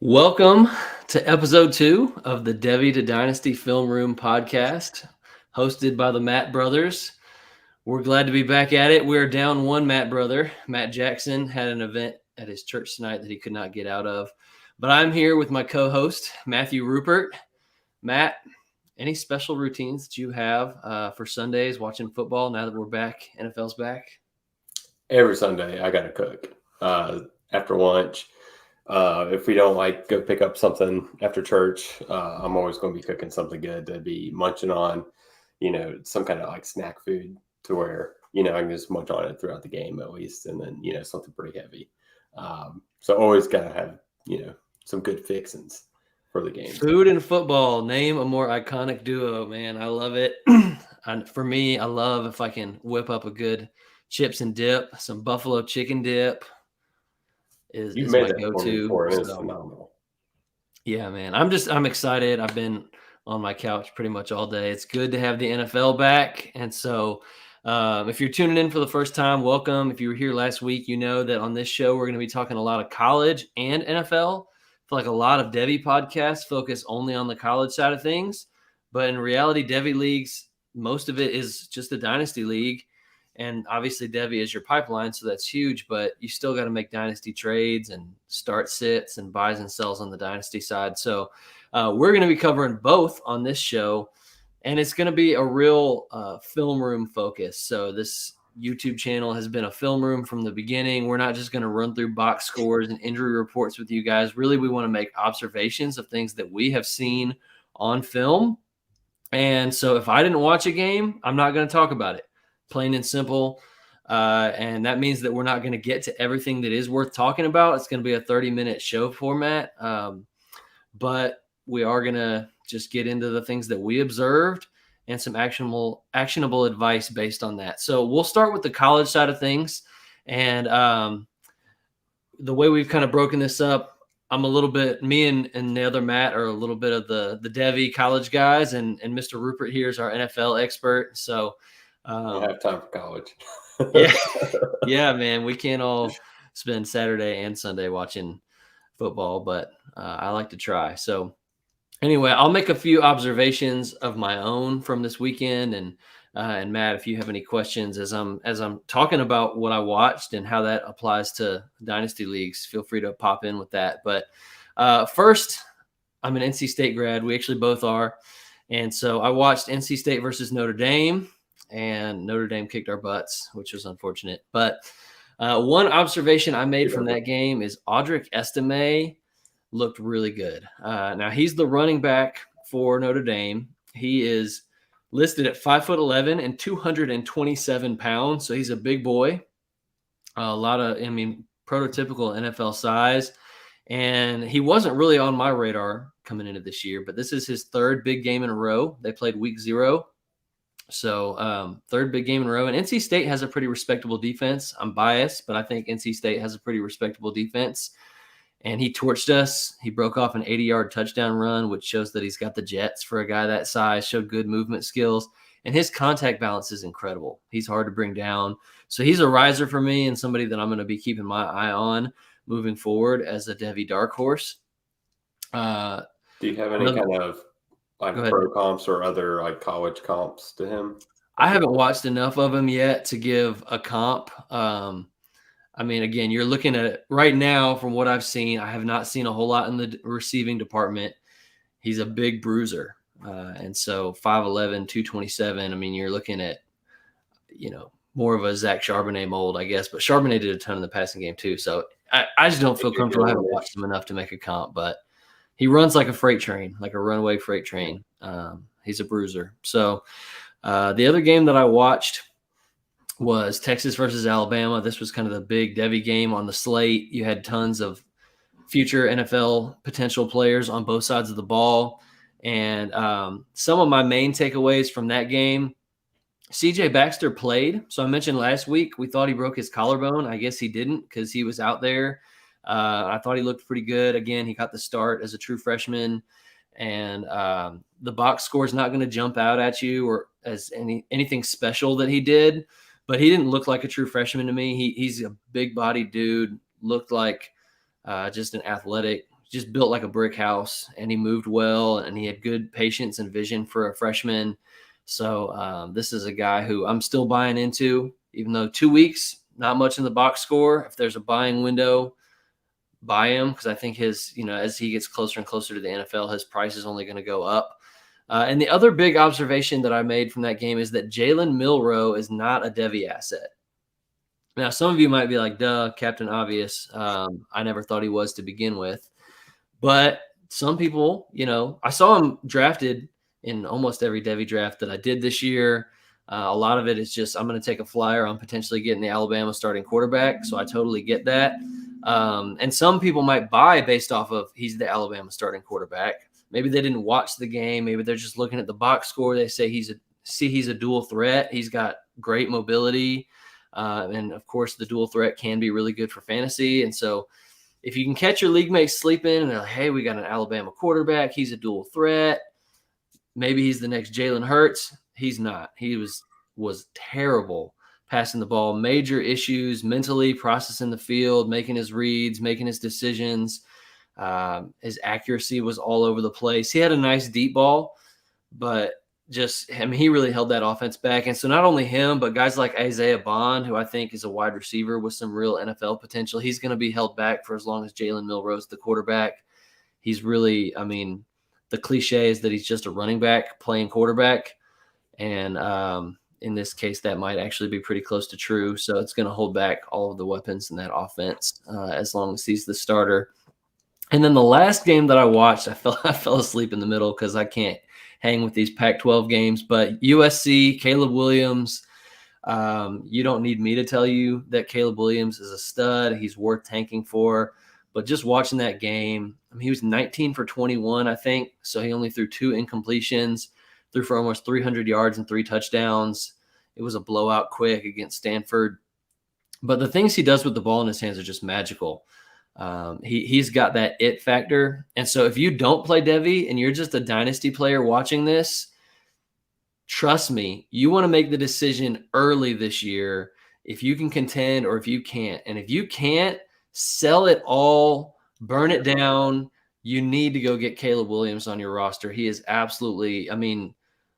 Welcome to Ep.2 of the Devy to Dynasty Film Room podcast, hosted by the Matt brothers. We're glad to be back at it. We're down one Matt brother. Matt Jackson had an event at his church tonight that he could not get out of. But I'm here with my co-host, Matthew Rupert. Matt, any special routines that you have for Sundays watching football now that we're back, NFL's back? Every Sunday, I got to cook after lunch. If we don't go pick up something after church, I'm always going to be cooking something good to be munching on, some kind of snack food to where, I can just munch on it throughout the game at least. And then, something pretty heavy. So always got to have, some good fixings for the game. Food and football, name a more iconic duo, man. I love it. And for me, I love if I can whip up a good chips and dip, some buffalo chicken dip. Is my go-to. It's phenomenal. Yeah, man. I'm excited. I've been on my couch pretty much all day. It's good to have the NFL back. And so if you're tuning in for the first time, welcome. If you were here last week, you know that on this show, we're going to be talking a lot of college and NFL. I feel like a lot of Devy podcasts focus only on the college side of things. But in reality, Devy leagues, most of it is just a dynasty league. And obviously, Devy is your pipeline, so that's huge. But you still got to make dynasty trades and start sits and buys and sells on the dynasty side. So we're going to be covering both on this show. And it's going to be a real film room focus. So this YouTube channel has been a film room from the beginning. We're not just going to run through box scores and injury reports with you guys. Really, we want to make observations of things that we have seen on film. And so if I didn't watch a game, I'm not going to talk about it. Plain and simple. And that means that we're not going to get to everything that is worth talking about. It's going to be a 30-minute show format. But we are going to just get into the things that we observed and some actionable advice based on that. So we'll start with the college side of things. And the way we've kind of broken this up, I'm a little bit, me and the other Matt are a little bit of the Devy college guys, and Mr. Rupert here is our NFL expert. So don't have time for college. yeah, man. We can't all spend Saturday and Sunday watching football, but I like to try. So anyway, I'll make a few observations of my own from this weekend, and Matt, if you have any questions as I'm talking about what I watched and how that applies to dynasty leagues, feel free to pop in with that. But first, I'm an NC State grad. We actually both are, and so I watched NC State versus Notre Dame. And Notre Dame kicked our butts, which was unfortunate. But one observation I made from that game is Audric Estime looked really good. Now, he's the running back for Notre Dame. He is listed at 5'11" and 227 pounds. So he's a big boy. Prototypical NFL size. And he wasn't really on my radar coming into this year, but this is his third big game in a row. They played week 0. So third big game in a row. And NC State has a pretty respectable defense. I'm biased, but I think NC State has a pretty respectable defense. And he torched us. He broke off an 80-yard touchdown run, which shows that he's got the jets for a guy that size, showed good movement skills. And his contact balance is incredible. He's hard to bring down. So he's a riser for me and somebody that I'm going to be keeping my eye on moving forward as a Devy dark horse. Do you have any kind of pro comps or other college comps to him? I haven't watched enough of him yet to give a comp. Again, you're looking at it right now from what I've seen. I have not seen a whole lot in the receiving department. He's a big bruiser. And so 5'11", 227. You're looking at, more of a Zach Charbonnet mold, I guess. But Charbonnet did a ton in the passing game too. So I just don't feel comfortable. I haven't watched him enough to make a comp, but he runs like a freight train, like a runaway freight train. He's a bruiser. So the other game that I watched was Texas versus Alabama. This was kind of the big Devy game on the slate. You had tons of future NFL potential players on both sides of the ball. And some of my main takeaways from that game, CJ Baxter played. So I mentioned last week, we thought he broke his collarbone. I guess he didn't because he was out there. I thought he looked pretty good. Again, he got the start as a true freshman, and the box score is not going to jump out at you or as anything special that he did, but he didn't look like a true freshman to me. He's a big body dude, looked like just an athletic just built like a brick house, and he moved well, and he had good patience and vision for a freshman. So this is a guy who I'm still buying into, even though 2 weeks, not much in the box score. If there's a buying window, buy him, because I think his, as he gets closer and closer to the NFL, his price is only going to go up. And the other big observation that I made from that game is that Jalen Milroe is not a Devy asset. Now, some of you might be like, duh, Captain Obvious. I never thought he was to begin with. But some people, I saw him drafted in almost every Devy draft that I did this year. A lot of it is just I'm going to take a flyer on potentially getting the Alabama starting quarterback. So I totally get that. And some people might buy based off of he's the Alabama starting quarterback. Maybe they didn't watch the game. Maybe they're just looking at the box score. They say he's a dual threat. He's got great mobility. And, of course, the dual threat can be really good for fantasy. And so if you can catch your league mates sleeping and they're like, hey, we got an Alabama quarterback, he's a dual threat, maybe he's the next Jalen Hurts. He's not. He was terrible passing the ball, major issues mentally, processing the field, making his reads, making his decisions. His accuracy was all over the place. He had a nice deep ball, but he really held that offense back. And so not only him, but guys like Isaiah Bond, who I think is a wide receiver with some real NFL potential, he's going to be held back for as long as Jalen Milroe's the quarterback. He's really, the cliche is that he's just a running back playing quarterback. And in this case, that might actually be pretty close to true. So it's going to hold back all of the weapons in that offense as long as he's the starter. And then the last game that I watched, I fell asleep in the middle because I can't hang with these Pac-12 games. But USC, Caleb Williams, you don't need me to tell you that Caleb Williams is a stud. He's worth tanking for. But just watching that game, he was 19 for 21, I think. So he only threw 2 incompletions, threw for almost 300 yards and 3 touchdowns. It was a blowout quick against Stanford. But the things he does with the ball in his hands are just magical. He's got that it factor. And so if you don't play Devy and you're just a dynasty player watching this, trust me, you want to make the decision early this year if you can contend or if you can't. And if you can't, sell it all, burn it down. You need to go get Caleb Williams on your roster. He is absolutely,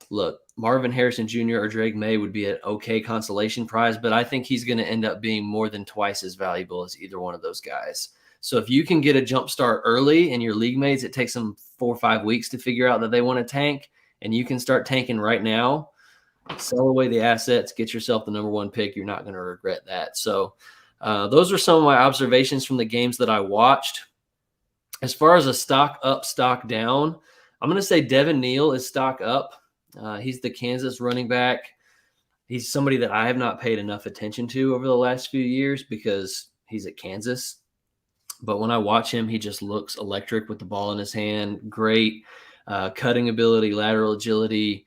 look, Marvin Harrison Jr. or Drake May would be an okay consolation prize, but I think he's going to end up being more than twice as valuable as either one of those guys. So if you can get a jump start early in your league mates, it takes them 4 or 5 weeks to figure out that they want to tank, and you can start tanking right now, sell away the assets, get yourself the number 1 pick. You're not going to regret that. So those are some of my observations from the games that I watched. As far as a stock up, stock down, I'm going to say Devin Neal is stock up. He's the Kansas running back. He's somebody that I have not paid enough attention to over the last few years because he's at Kansas. But when I watch him, he just looks electric with the ball in his hand. Great cutting ability, lateral agility.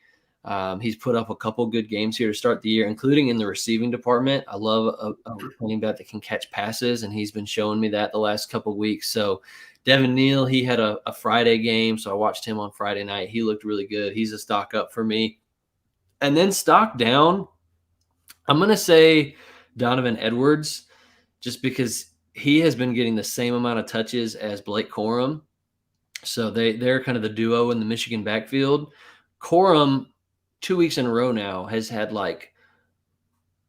He's put up a couple good games here to start the year, including in the receiving department. I love a running back that can catch passes, and he's been showing me that the last couple of weeks. So Devin Neal, he had a Friday game, so I watched him on Friday night. He looked really good. He's a stock up for me. And then stock down, I'm going to say Donovan Edwards, just because he has been getting the same amount of touches as Blake Corum. So they're kind of the duo in the Michigan backfield. Corum, 2 weeks in a row now, has had like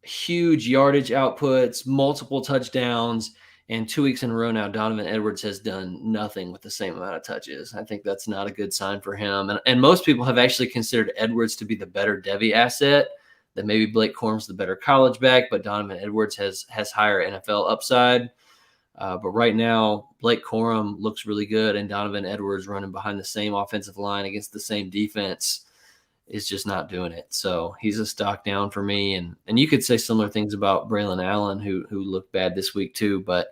huge yardage outputs, multiple touchdowns, and 2 weeks in a row now, Donovan Edwards has done nothing with the same amount of touches. I think that's not a good sign for him. And most people have actually considered Edwards to be the better Devy asset, that maybe Blake Corum's the better college back, but Donovan Edwards has higher NFL upside. But right now, Blake Corum looks really good, and Donovan Edwards running behind the same offensive line against the same defense is just not doing it. So he's a stock down for me. And you could say similar things about Braylon Allen, who looked bad this week too. But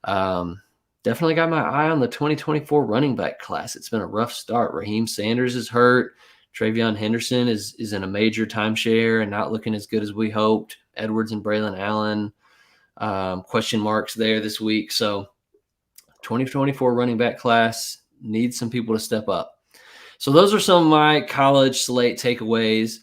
definitely got my eye on the 2024 running back class. It's been a rough start. Raheem Sanders is hurt. Travion Henderson is in a major timeshare and not looking as good as we hoped. Edwards and Braylon Allen, question marks there this week. So 2024 running back class needs some people to step up. So those are some of my college slate takeaways.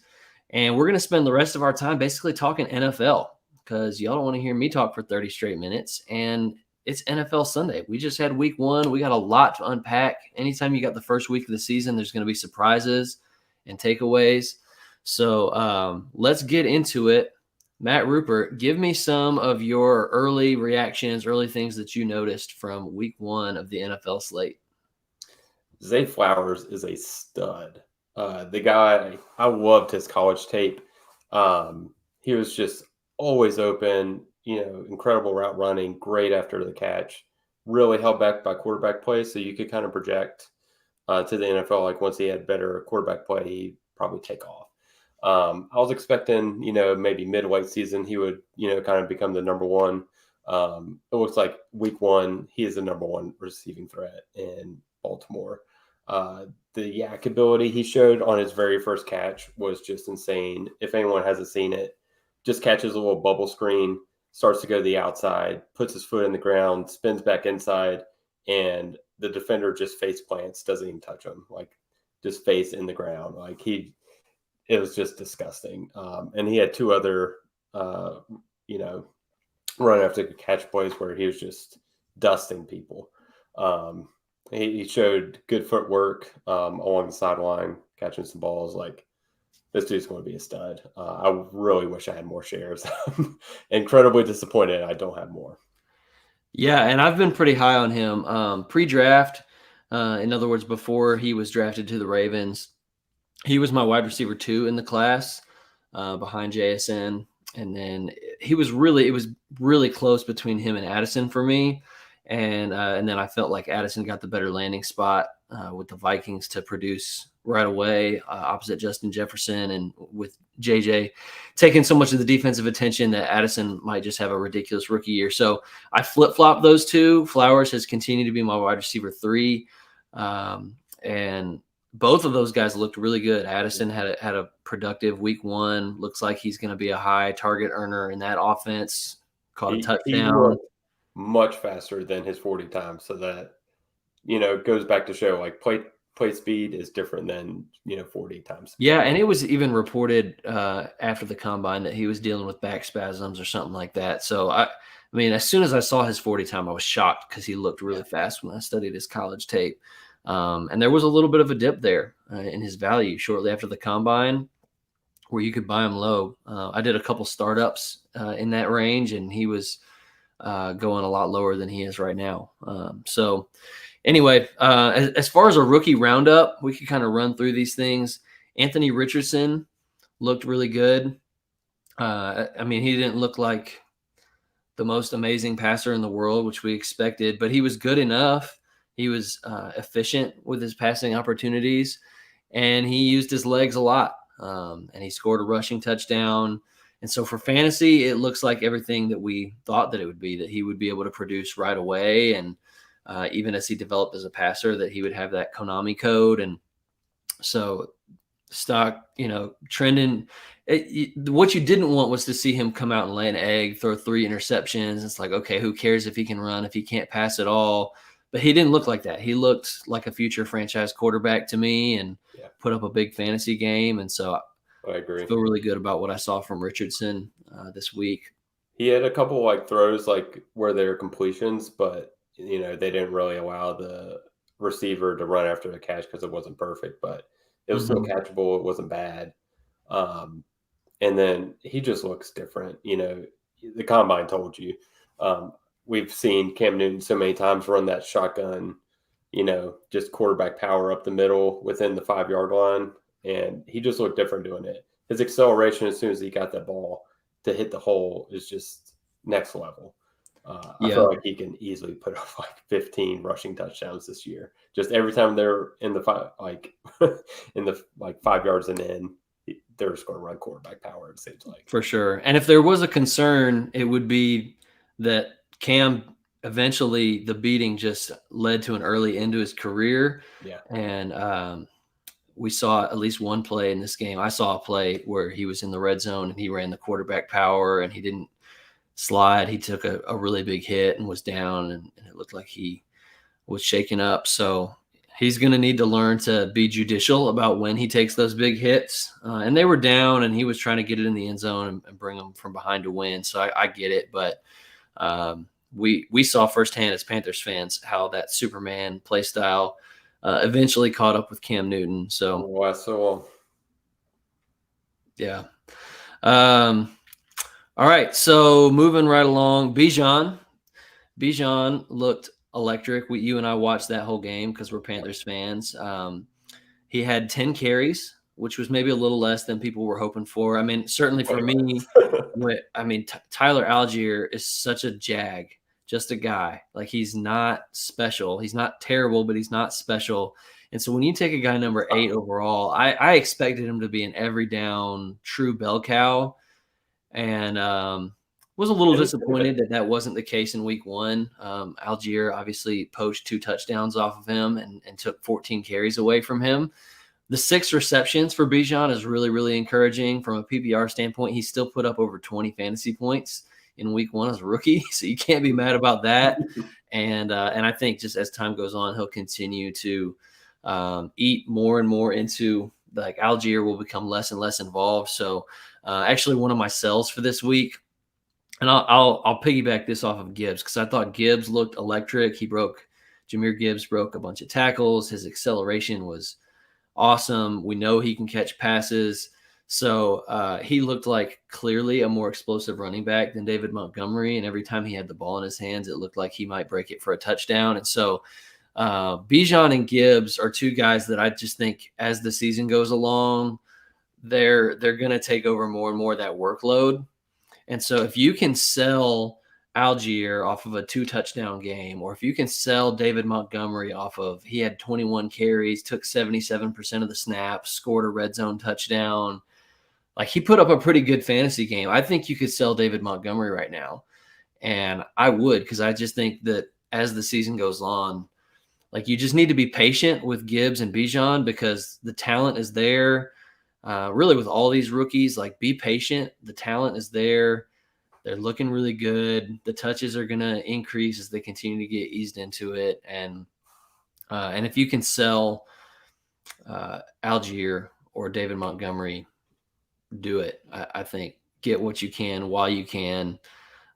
And we're going to spend the rest of our time basically talking NFL, because y'all don't want to hear me talk for 30 straight minutes. And it's NFL Sunday. We just had week 1. We got a lot to unpack. Anytime you got the first week of the season, there's going to be surprises and takeaways. So let's get into it. Matt Rupert, give me some of your early reactions, early things that you noticed from week 1 of the NFL slate. Zay Flowers is a stud. The guy, I loved his college tape. He was just always open, incredible route running, great after the catch, really held back by quarterback play. So you could kind of project to the NFL, like once he had better quarterback play, he'd probably take off. I was expecting, maybe mid-late season, he would, kind of become the number one. It looks like week 1, he is the number 1 receiving threat in Baltimore. The yak ability he showed on his very first catch was just insane. If anyone hasn't seen it, just catches a little bubble screen, starts to go to the outside, puts his foot in the ground, spins back inside, and the defender just face plants, doesn't even touch him, like just face in the ground. Like it was just disgusting. And he had 2 other, run after catch plays where he was just dusting people. He showed good footwork along the sideline, catching some balls. Like, this dude's going to be a stud. I really wish I had more shares. Incredibly disappointed I don't have more. Yeah, and I've been pretty high on him. Pre-draft, in other words, before he was drafted to the Ravens, he was my wide receiver 2 in the class behind JSN. And then it was really close between him and Addison for me. And then I felt like Addison got the better landing spot with the Vikings to produce right away opposite Justin Jefferson, and with JJ taking so much of the defensive attention that Addison might just have a ridiculous rookie year. So I flip-flopped those 2. Flowers has continued to be my wide receiver 3. And both of those guys looked really good. Addison had a productive week 1. Looks like he's going to be a high target earner in that offense. Caught a touchdown. Much faster than his 40 times. So that, goes back to show like play speed is different than, 40 times. Yeah. And it was even reported after the combine that he was dealing with back spasms or something like that. So I mean, as soon as I saw his 40 time, I was shocked because he looked really fast when I studied his college tape. And there was a little bit of a dip there in his value shortly after the combine where you could buy him low. I did a couple startups in that range, and he was going a lot lower than he is right now. So anyway, as far as a rookie roundup, we could kind of run through these things. Anthony Richardson looked really good. I mean, he didn't look like the most amazing passer in the world, which we expected, but he was good enough. He was efficient with his passing opportunities, and he used his legs a lot. And he scored a rushing touchdown. And so for fantasy, it looks like everything that we thought that it would be, that he would be able to produce right away. And even as he developed as a passer, that he would have that Konami code. And so stock, trending. What you didn't want was to see him come out and lay an egg, throw 3 interceptions. It's like, okay, who cares if he can run, if he can't pass at all? But he didn't look like that. He looked like a future franchise quarterback to me, and put up a big fantasy game. And so I agree. I feel really good about what I saw from Richardson this week. He had a couple throws where they're completions, but they didn't really allow the receiver to run after the catch because it wasn't perfect, but it was still catchable. It wasn't bad. And then he just looks different. The combine told you. We've seen Cam Newton so many times run that shotgun, just quarterback power up the middle within the 5-yard line. And he just looked different doing it. His acceleration as soon as he got that ball to hit the hole is just next level. I feel like he can easily put up 15 rushing touchdowns this year. Just every time they're in the 5 yards and in, they're just going to run quarterback power, it seems like. For sure. And if there was a concern, it would be that Cam eventually, the beating just led to an early end to his career. Yeah. And we saw at least one play in this game. I saw a play where he was in the red zone and he ran the quarterback power and he didn't slide. He took a really big hit and was down, and it looked like he was shaken up. So he's going to need to learn to be judicial about when he takes those big hits. And they were down, and he was trying to get it in the end zone and bring them from behind to win. So I get it. But we saw firsthand as Panthers fans how that Superman play style eventually caught up with Cam Newton. So Oh, I saw. yeah. All right, so moving right along, Bijan looked electric. You and I watched that whole game because we're Panthers fans. He had 10 carries, which was maybe a little less than people were hoping for. I mean, certainly for me, Tyler Algier is such a jag, just a guy. Like, he's not special. He's not terrible, but he's not special. And so when you take a guy number 8 overall, I expected him to be an every down true bell cow, and was a little disappointed that wasn't the case in week 1. Algier obviously poached 2 touchdowns off of him and took 14 carries away from him. The 6 receptions for Bijan is really, really encouraging. From a PPR standpoint, he still put up over 20 fantasy points in week 1 as a rookie, so you can't be mad about that. And I think just as time goes on, he'll continue to eat more and more into, like, Algier will become less and less involved. So actually one of my sells for this week, and I'll piggyback this off of Gibbs because I thought Gibbs looked electric. Jahmyr Gibbs broke a bunch of tackles. His acceleration was awesome. We know he can catch passes. So he looked like clearly a more explosive running back than David Montgomery. And every time he had the ball in his hands, it looked like he might break it for a touchdown. And so Bijan and Gibbs are 2 guys that I just think as the season goes along, they're going to take over more and more of that workload. And so if you can sell Algier off of a 2 touchdown game, or if you can sell David Montgomery off of, he had 21 carries, took 77% of the snaps, scored a red zone touchdown. Like, he put up a pretty good fantasy game. I think you could sell David Montgomery right now. And I would, because I just think that as the season goes on, like, you just need to be patient with Gibbs and Bijan because the talent is there. Really with all these rookies, like, be patient. The talent is there. They're looking really good. The touches are going to increase as they continue to get eased into it. And if you can sell Algier or David Montgomery, do it. I think get what you can while you can,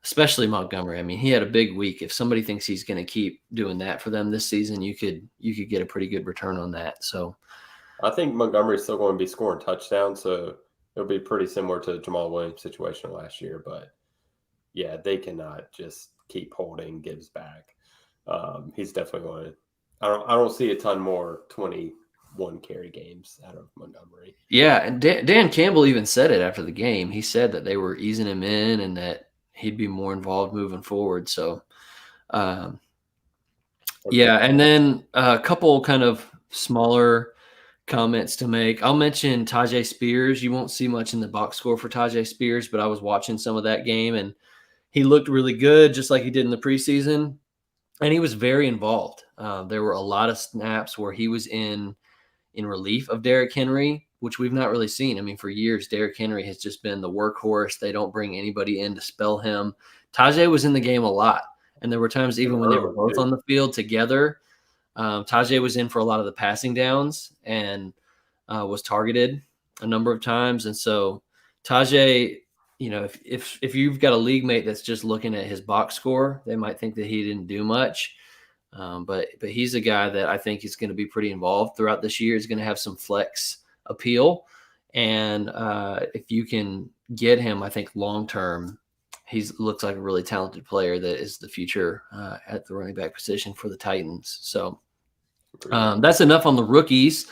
especially Montgomery. I mean, he had a big week. If somebody thinks he's going to keep doing that for them this season, you could get a pretty good return on that. So I think Montgomery's still going to be scoring touchdowns, so it'll be pretty similar to Jamal Williams' situation last year. But yeah, they cannot just keep holding Gibbs back. He's definitely going to. I don't see a ton more 21 carry games out of Montgomery. Yeah, and Dan Campbell even said it after the game. He said that they were easing him in and that he'd be more involved moving forward. So, yeah, and then a couple kind of smaller comments to make. I'll mention Tajay Spears. You won't see much in the box score for Tajay Spears, but I was watching some of that game, and he looked really good, just like he did in the preseason, and he was very involved. There were a lot of snaps where he was in relief of Derrick Henry, which we've not really seen. I mean, for years, Derrick Henry has just been the workhorse. They don't bring anybody in to spell him. Tajay was in the game a lot, and there were times even when they were both on the field together, Tajay was in for a lot of the passing downs and was targeted a number of times. And so Tajay, you know, if you've got a league mate that's just looking at his box score, they might think that he didn't do much. But he's a guy that I think is going to be pretty involved throughout this year. He's going to have some flex appeal. And if you can get him, I think long-term, he looks like a really talented player that is the future at the running back position for the Titans. So that's enough on the rookies.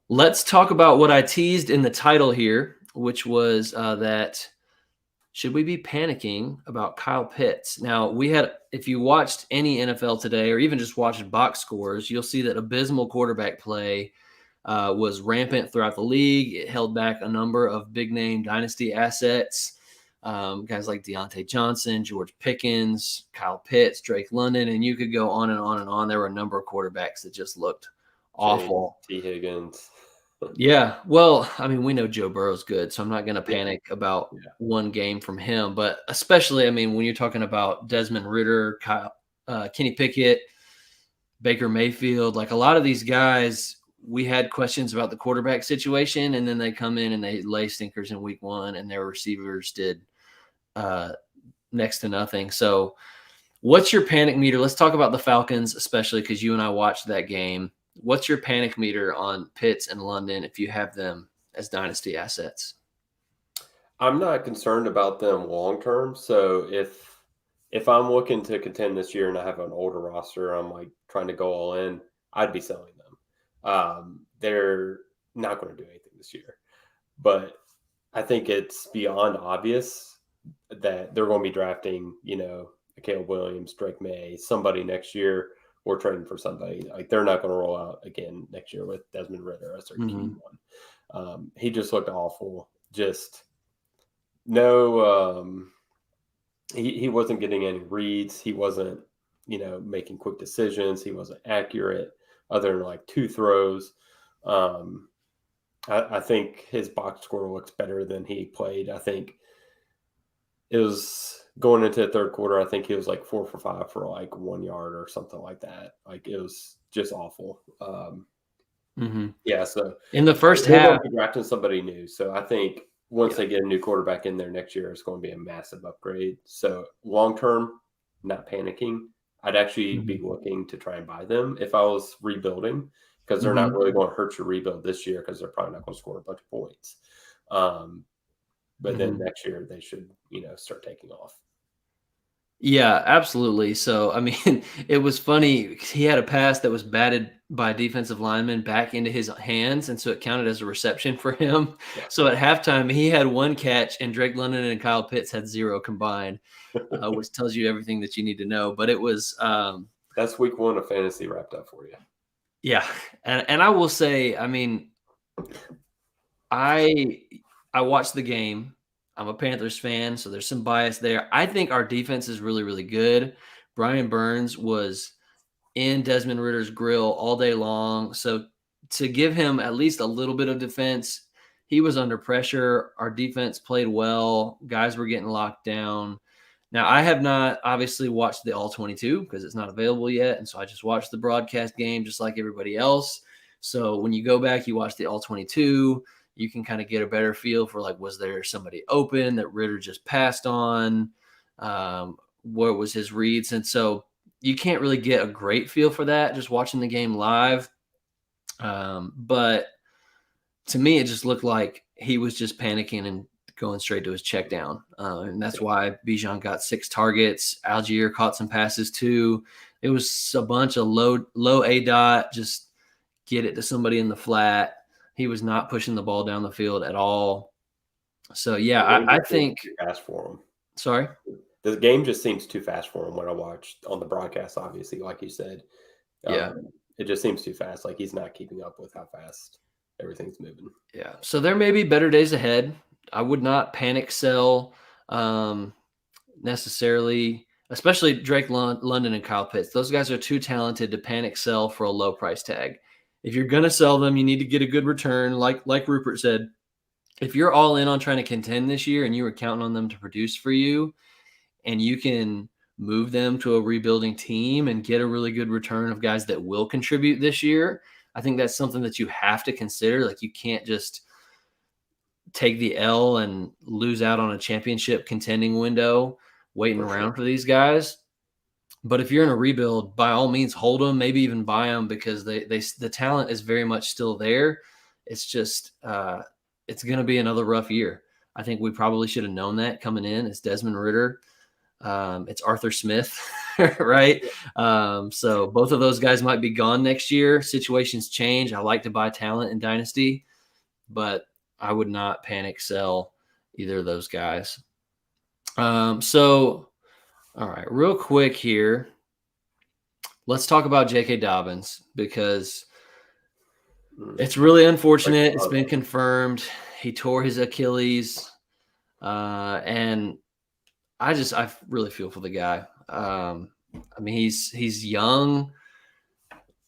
Let's talk about what I teased in the title here, which was that should we be panicking about Kyle Pitts? Now, if you watched any NFL today or even just watched box scores, you'll see that abysmal quarterback play was rampant throughout the league. It held back a number of big-name Dynasty assets, guys like Deontay Johnson, George Pickens, Kyle Pitts, Drake London, and you could go on and on and on. There were a number of quarterbacks that just looked awful. T. Higgins. Yeah, well, I mean, we know Joe Burrow's good, so I'm not going to panic about one game from him. But especially, I mean, when you're talking about Desmond Ridder, Kenny Pickett, Baker Mayfield, like a lot of these guys, we had questions about the quarterback situation, and then they come in and they lay stinkers in week 1, and their receivers did next to nothing. So What's your panic meter? Let's talk about the Falcons, especially because you and I watched that game. What's your panic meter on Pitts and London if you have them as dynasty assets? I'm not concerned about them long term. So if I'm looking to contend this year and I have an older roster, I'm like trying to go all in, I'd be selling them. They're not going to do anything this year, but I think it's beyond obvious that they're going to be drafting, Caleb Williams, Drake May, somebody next year, or trading for somebody. Like they're not going to roll out again next year with Desmond Ridder as their QB1. He just looked awful. Just no, he wasn't getting any reads. He wasn't, making quick decisions. He wasn't accurate other than like 2 throws. I think his box score looks better than he played. I think it was going into the third quarter. I think he was like 4 for 5 for like 1 yard or something like that. Like it was just awful. Yeah. So in the first they're half, going to be drafting somebody new. So I think once they get a new quarterback in there next year, it's going to be a massive upgrade. So long term, not panicking. I'd actually be looking to try and buy them if I was rebuilding, because they're not really going to hurt your rebuild this year because they're probably not going to score a bunch of points. But then next year they should, start taking off. Yeah, absolutely. So, I mean, it was funny. He had a pass that was batted by a defensive lineman back into his hands, and so it counted as a reception for him. Yeah. So at halftime, he had 1 catch, and Drake London and Kyle Pitts had 0 combined, which tells you everything that you need to know. But it was that's week 1 of fantasy wrapped up for you. Yeah, and I will say, I mean, I watched the game. I'm a Panthers fan, so there's some bias there. I think our defense is really, really good. Brian Burns was in Desmond Ridder's grill all day long. So to give him at least a little bit of defense, he was under pressure. Our defense played well. Guys were getting locked down. Now, I have not obviously watched the All-22 because it's not available yet, and so I just watched the broadcast game just like everybody else. So when you go back, you watch the All-22, you can kind of get a better feel for, like, was there somebody open that Ridder just passed on? What was his reads? And so you can't really get a great feel for that just watching the game live. But to me, it just looked like he was just panicking and going straight to his check down. And that's why Bijan got 6 targets. Algier caught some passes too. It was a bunch of low A dot, just get it to somebody in the flat. He was not pushing the ball down the field at all. So, yeah, I think – too fast for him. Sorry? The game just seems too fast for him when I watched on the broadcast, obviously, like you said. Yeah. It just seems too fast. Like he's not keeping up with how fast everything's moving. Yeah. So there may be better days ahead. I would not panic sell necessarily, especially Drake London and Kyle Pitts. Those guys are too talented to panic sell for a low price tag. If you're going to sell them, you need to get a good return. Like Rupert said, if you're all in on trying to contend this year and you were counting on them to produce for you, and you can move them to a rebuilding team and get a really good return of guys that will contribute this year, I think that's something that you have to consider. Like, you can't just take the L and lose out on a championship contending window waiting around for these guys. But if you're in a rebuild, by all means, hold them, maybe even buy them, because the talent is very much still there. It's just it's going to be another rough year. I think we probably should have known that coming in. It's Desmond Ridder. It's Arthur Smith, right? So both of those guys might be gone next year. Situations change. I like to buy talent in Dynasty, but I would not panic sell either of those guys. All right, real quick here. Let's talk about J.K. Dobbins, because it's really unfortunate. It's been confirmed. He tore his Achilles, and I really feel for the guy. I mean, he's young.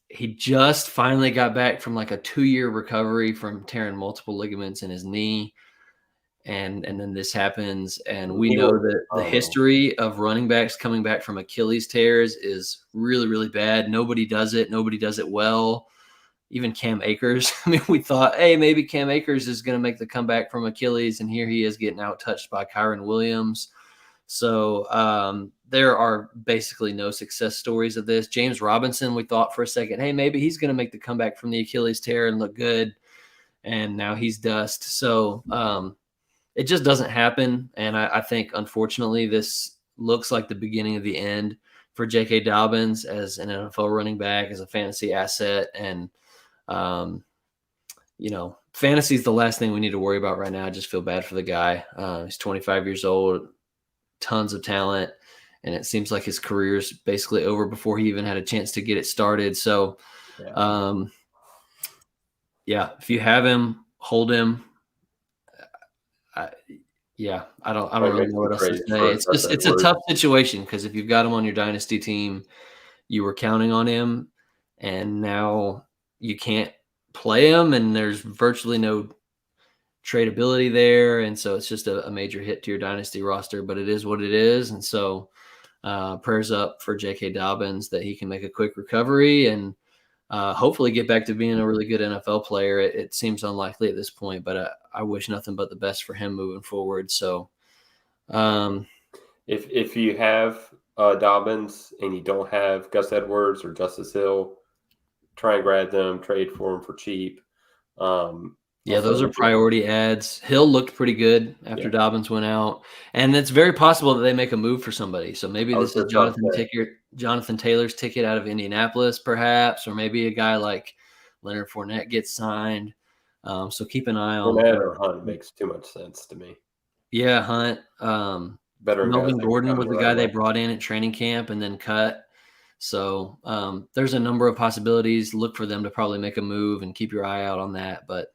He just finally got back from like a 2-year recovery from tearing multiple ligaments in his knee. And then this happens. And we know that the history of running backs coming back from Achilles tears is really, really bad. Nobody does it. Nobody does it well. Even Cam Akers. I mean, we thought, hey, maybe Cam Akers is going to make the comeback from Achilles, and here he is getting out-touched by Kyron Williams. So there are basically no success stories of this. James Robinson, we thought for a second, hey, maybe he's going to make the comeback from the Achilles tear and look good. And now he's dust. So it just doesn't happen. And I think, unfortunately, this looks like the beginning of the end for J.K. Dobbins as an NFL running back, as a fantasy asset. And, fantasy is the last thing we need to worry about right now. I just feel bad for the guy. He's 25 years old, tons of talent, and it seems like his career's basically over before he even had a chance to get it started. So, if you have him, hold him. I don't really know what else to say. It's a tough situation because if you've got him on your dynasty team, you were counting on him, and now you can't play him, and there's virtually no tradability there, and so it's just a major hit to your dynasty roster. But it is what it is, and so prayers up for J.K. Dobbins that he can make a quick recovery and hopefully get back to being a really good NFL player. It seems unlikely at this point, but I wish nothing but the best for him moving forward. So, if you have Dobbins and you don't have Gus Edwards or Justice Hill, try and grab them, trade for them for cheap. Those are priority ads. Hill looked pretty good after Dobbins went out, and it's very possible that they make a move for somebody. So maybe this is Jonathan Taylor's ticket out of Indianapolis, perhaps, or maybe a guy like Leonard Fournette gets signed. So keep an eye on Fournette or Hunt makes too much sense to me. Yeah, Hunt. Melvin Gordon was the guy they brought in at training camp and then cut. So there's a number of possibilities. Look for them to probably make a move and keep your eye out on that. But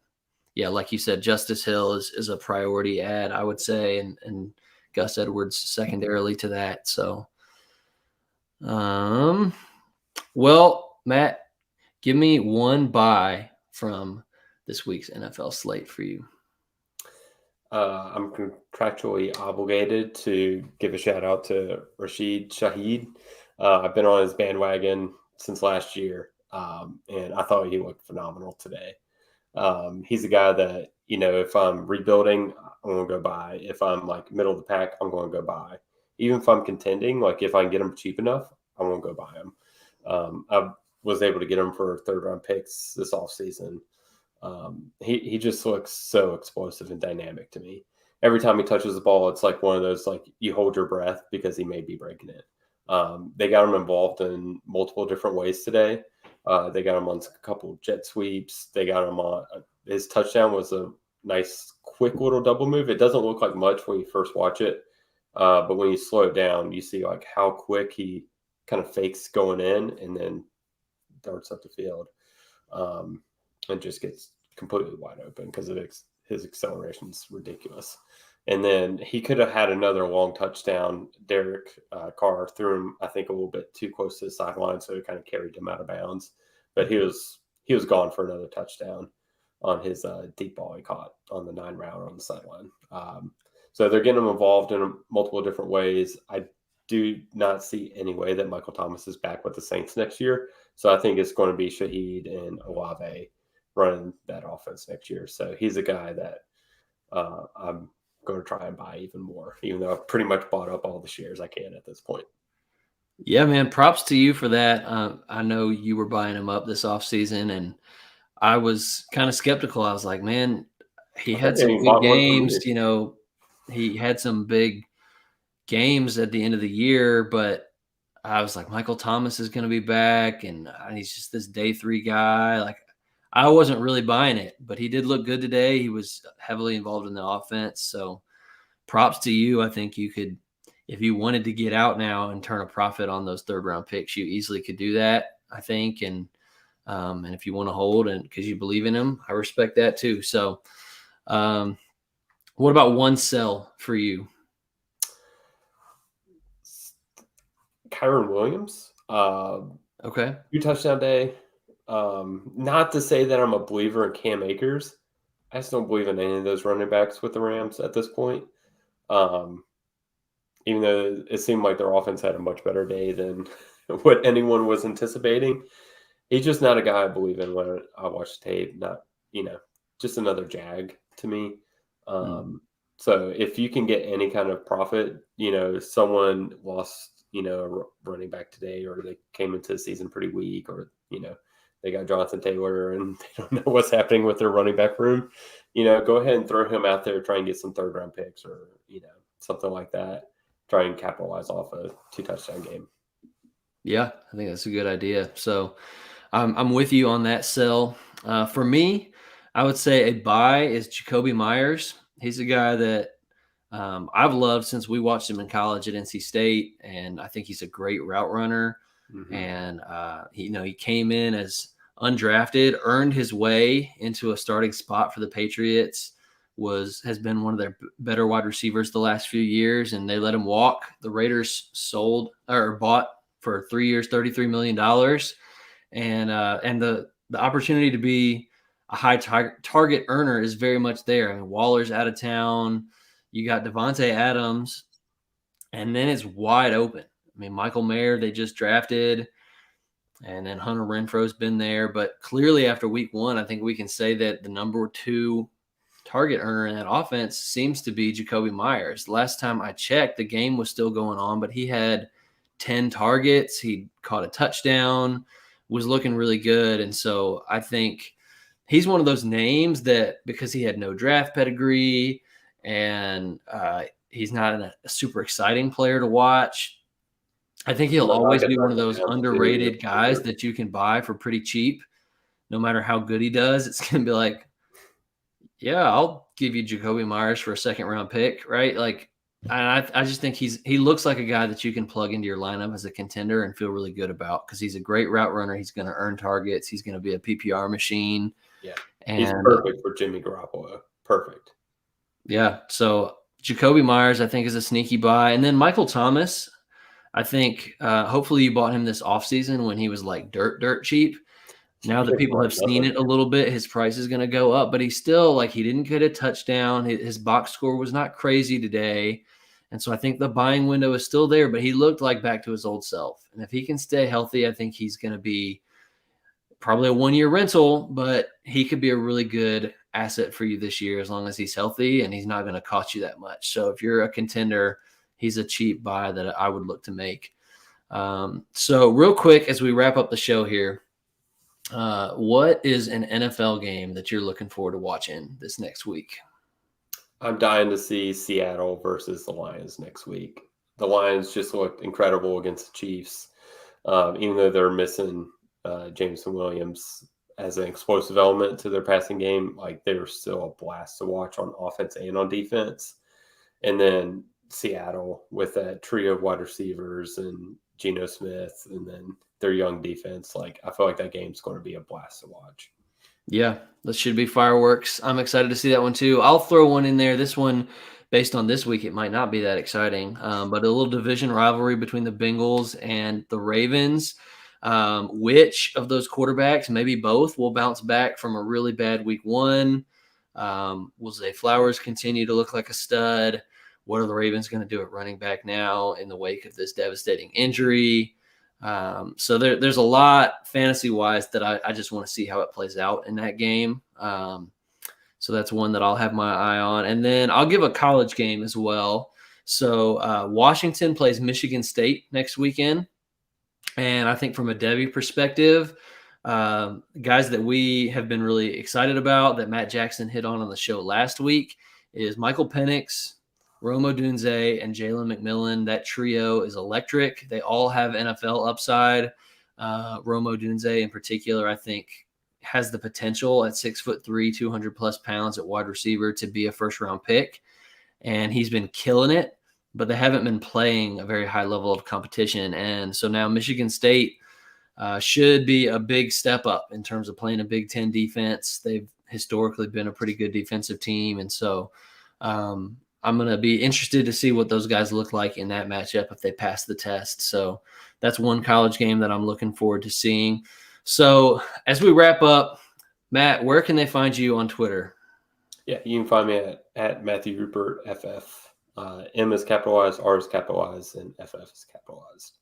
yeah, like you said, Justice Hill is a priority ad, I would say, and Gus Edwards secondarily to that. So, well, Matt, give me one buy from this week's NFL slate for you. I'm contractually obligated to give a shout out to Rashid Shaheed. I've been on his bandwagon since last year, and I thought he looked phenomenal today. He's a guy that, if I'm rebuilding, I'm going to go buy. If I'm like middle of the pack, I'm going to go buy. Even if I'm contending, like if I can get him cheap enough, I'm going to go buy him. I was able to get him for third round picks this offseason. He just looks so explosive and dynamic to me. Every time he touches the ball, it's like one of those, like you hold your breath because he may be breaking it. They got him involved in multiple different ways today. They got him on a couple jet sweeps. They got him on his touchdown was a nice, quick little double move. It doesn't look like much when you first watch it, but when you slow it down, you see like how quick he kind of fakes going in and then darts up the field, and just gets completely wide open because of his acceleration is ridiculous. And then he could have had another long touchdown. Derek Carr threw him, I think, a little bit too close to the sideline, so it kind of carried him out of bounds. But he was gone for another touchdown on his deep ball he caught on the 9 route on the sideline. So they're getting him involved in multiple different ways. I do not see any way that Michael Thomas is back with the Saints next year. So I think it's going to be Shaheed and Olave running that offense next year. So he's a guy that I'm going to try and buy even more, even though I've pretty much bought up all the shares I can at this point. Yeah, man, props to you for that. I know you were buying him up this offseason, and I was kind of skeptical. I was like, man, he had some good games. He had some big games at the end of the year, but I was like, Michael Thomas is going to be back, and he's just this day 3 guy. Like, I wasn't really buying it, but he did look good today. He was heavily involved in the offense. So props to you. I think you could, if you wanted to get out now and turn a profit on those third round picks, you easily could do that, I think. And if you want to hold and because you believe in him, I respect that too. So what about one sell for you? Kyron Williams. Okay. 2 touchdown day. Not to say that I'm a believer in Cam Akers. I just don't believe in any of those running backs with the Rams at this point. Even though it seemed like their offense had a much better day than what anyone was anticipating. He's just not a guy I believe in when I watch tape. Not, just another Jag to me. So if you can get any kind of profit, someone lost, a running back today, or they came into the season pretty weak, or, they got Jonathan Taylor and they don't know what's happening with their running back room, go ahead and throw him out there, try and get some 3rd-round picks or, something like that. Try and capitalize off a 2-touchdown game. Yeah, I think that's a good idea. So I'm with you on that sell. For me, I would say a buy is Jacoby Myers. He's a guy that I've loved since we watched him in college at NC State, and I think he's a great route runner. Mm-hmm. And he came in as undrafted, earned his way into a starting spot for the Patriots. Has been one of their better wide receivers the last few years, and they let him walk. The Raiders bought for 3 years, $33 million. And the opportunity to be a high target earner is very much there. I mean, Waller's out of town. You got Devontae Adams, and then it's wide open. I mean, Michael Mayer, they just drafted, and then Hunter Renfro's been there. But clearly after week 1, I think we can say that the number 2 target earner in that offense seems to be Jacoby Myers. Last time I checked, the game was still going on, but he had 10 targets. He caught a touchdown, was looking really good. And so I think he's one of those names that, because he had no draft pedigree and he's not a super exciting player to watch, I think he'll always be one of those underrated guys that you can buy for pretty cheap. No matter how good he does, it's going to be like, yeah, I'll give you Jacoby Myers for a 2nd-round pick, right? Like, I just think he looks like a guy that you can plug into your lineup as a contender and feel really good about, because he's a great route runner. He's going to earn targets. He's going to be a PPR machine. Yeah, and he's perfect for Jimmy Garoppolo. Perfect. Yeah, so Jacoby Myers, I think, is a sneaky buy. And then Michael Thomas, I think hopefully you bought him this offseason when he was like dirt cheap. Now that people have seen it a little bit, his price is going to go up, but he's still he didn't get a touchdown. His box score was not crazy today. And so I think the buying window is still there, but he looked like back to his old self. And if he can stay healthy, I think he's going to be probably a 1-year rental, but he could be a really good asset for you this year as long as he's healthy and he's not going to cost you that much. So if you're a contender, he's a cheap buy that I would look to make. So real quick, as we wrap up the show here, what is an NFL game that you're looking forward to watching this next week? I'm dying to see Seattle versus the Lions next week. The Lions just looked incredible against the Chiefs. Even though they're missing Jameson Williams as an explosive element to their passing game, they're still a blast to watch on offense and on defense. And then Seattle with that trio of wide receivers and Geno Smith, and then their young defense. I feel like that game's going to be a blast to watch. Yeah, that should be fireworks. I'm excited to see that one too. I'll throw one in there. This one, based on this week, it might not be that exciting, but a little division rivalry between the Bengals and the Ravens. Which of those quarterbacks, maybe both, will bounce back from a really bad week 1? Will Zay Flowers continue to look like a stud? What are the Ravens going to do at running back now in the wake of this devastating injury? So there's a lot fantasy-wise that I just want to see how it plays out in that game. So that's one that I'll have my eye on. And then I'll give a college game as well. So Washington plays Michigan State next weekend. And I think from a Devy perspective, guys that we have been really excited about that Matt Jackson hit on the show last week is Michael Penix, Rome Odunze, and Jalen McMillan. That trio is electric. They all have NFL upside. Rome Odunze in particular, I think, has the potential at 6'3", 200+ pounds at wide receiver to be a first-round pick. And he's been killing it, but they haven't been playing a very high level of competition. And so now Michigan State should be a big step up in terms of playing a Big Ten defense. They've historically been a pretty good defensive team. And so I'm going to be interested to see what those guys look like in that matchup if they pass the test. So that's one college game that I'm looking forward to seeing. So as we wrap up, Matt, where can they find you on Twitter? Yeah, you can find me at Matthew Rupert FF. M is capitalized, R is capitalized, and FF is capitalized.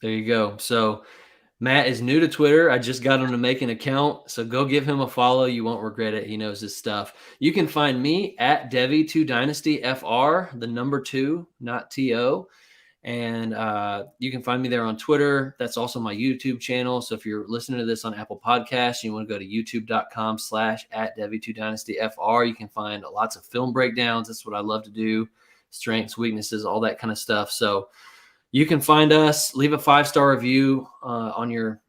There you go. So Matt is new to Twitter. I just got him to make an account, so go give him a follow. You won't regret it. He knows his stuff. You can find me at Devy2 Dynasty FR, the number 2, not TO. And you can find me there on Twitter. That's also my YouTube channel. So if you're listening to this on Apple Podcasts, you want to go to youtube.com/@Devy2DynastyFR. You can find lots of film breakdowns. That's what I love to do. Strengths, weaknesses, all that kind of stuff. So you can find us, leave a 5-star review on your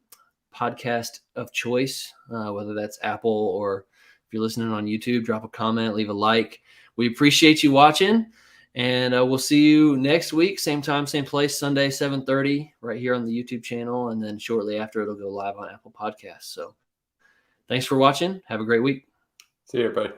podcast of choice, whether that's Apple or if you're listening on YouTube, drop a comment, leave a like. We appreciate you watching, and we'll see you next week, same time, same place, Sunday, 7:30, right here on the YouTube channel, and then shortly after it'll go live on Apple Podcasts. So thanks for watching. Have a great week. See you, everybody.